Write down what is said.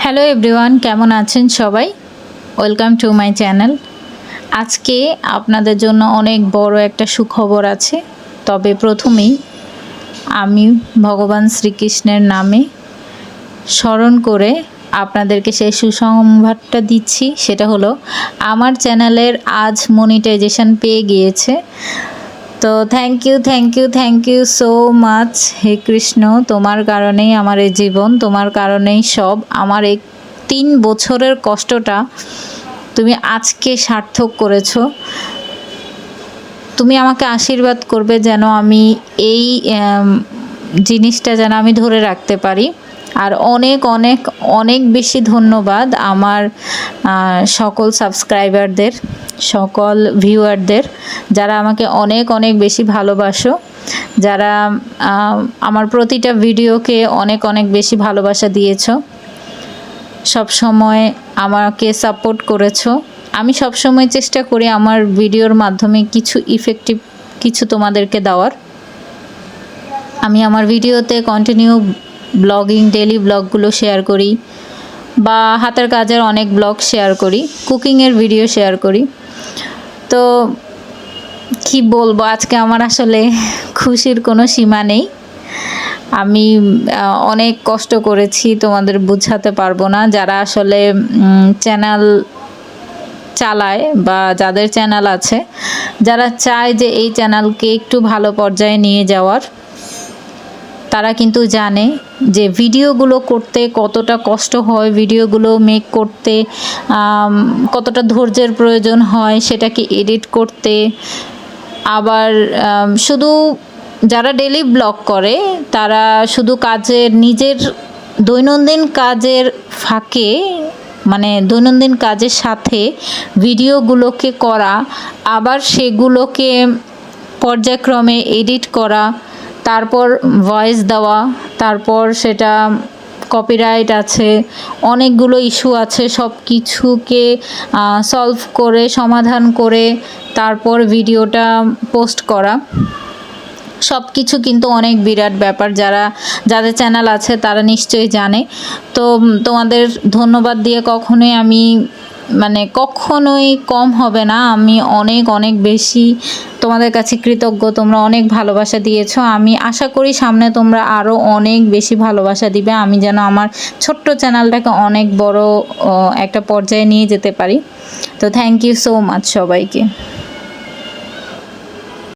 Hello everyone, কেমন আছেন সবাই? Welcome to my channel. আজকে আপনাদের জন্য অনেক বড় একটা সুখবর আছে। তবে প্রথমেই আমি ভগবান শ্রীকৃষ্ণের নামে স্মরণ করে আপনাদেরকে সেই সুসংবাদটা দিচ্ছি। সেটা হলো আমার চ্যানেলের আজ মনিটাইজেশন পেয়ে গিয়েছে। তো থ্যাংক ইউ সো মাচ। হে কৃষ্ণ, তোমার কারণেই আমার এই জীবন, তোমার কারণেই সব। আমার এই 3 বছরের কষ্টটা তুমি আজকে সার্থক করেছো। তুমি আমাকে আশীর্বাদ করবে যেন আমি এই জিনিসটা যেন আমি ধরে রাখতে পারি। আর অনেক অনেক অনেক বেশি ধন্যবাদ আমার সকল সাবস্ক্রাইবারদের, সকল ভিউয়ারদের, যারা আমাকে অনেক অনেক বেশি ভালোবাসো, যারা আমার প্রতিটা ভিডিওকে অনেক অনেক বেশি ভালোবাসা দিয়েছো, সব সময় আমাকে সাপোর্ট করেছো। আমি সব সময় চেষ্টা করি আমার ভিডিওর মাধ্যমে কিছু ইফেক্টিভ কিছু তোমাদেরকে দেওয়ার। আমি আমার ভিডিওতে কন্টিনিউ ব্লগিং, ডেইলি ব্লগগুলো শেয়ার করি, বা হাতের কাজের অনেক ব্লগ শেয়ার করি, কুকিংয়ের ভিডিও শেয়ার করি। তো কি বলবো, আজকে আমার আসলে খুশির কোনো সীমা নেই। আমি অনেক কষ্ট করেছি, তোমাদের বোঝাতে পারবো না। যারা আসলে চ্যানেল চালায় বা যাদের চ্যানেল আছে, যারা চায় যে এই চ্যানেলকে একটু ভালো পর্যায়ে নিয়ে যাওয়ার, তারা কিন্তু জানে যে ভিডিওগুলো করতে কতটা কষ্ট হয়, ভিডিওগুলো মেক করতে কতটা ধৈর্যের প্রয়োজন হয়, সেটাকে এডিট করতে। আবার শুধু যারা ডেইলি ব্লগ করে তারা শুধু কাজের, নিজের দৈনন্দিন কাজের ফাঁকে, মানে দৈনন্দিন কাজের সাথে ভিডিওগুলোকে করা, আবার সেগুলোকে পর্যায়ক্রমে এডিট করা, তারপর ভয়েস দেওয়া, তারপর সেটা কপিরাইট আছে, অনেকগুলো ইস্যু আছে, সব কিছুকে সলভ করে, সমাধান করে তারপর ভিডিওটা পোস্ট করা, সব কিছু কিন্তু অনেক বিরাট ব্যাপার। যাদের চ্যানেল আছে তারা নিশ্চয়ই জানে। তো তোমাদের ধন্যবাদ দিয়ে কখনোই আমি কখনোই কম হবে না। আমি অনেক অনেক বেশি তোমাদের কাছে কৃতজ্ঞ। তোমরা অনেক ভালোবাসা দিয়েছো। আমি আশা করি সামনে তোমরা আরও অনেক বেশি ভালোবাসা দিবে, আমি যেন আমার ছোট্ট চ্যানেলটাকে অনেক বড় একটা পর্যায়ে নিয়ে যেতে পারি। তো থ্যাংক ইউ সো মাচ সবাইকে।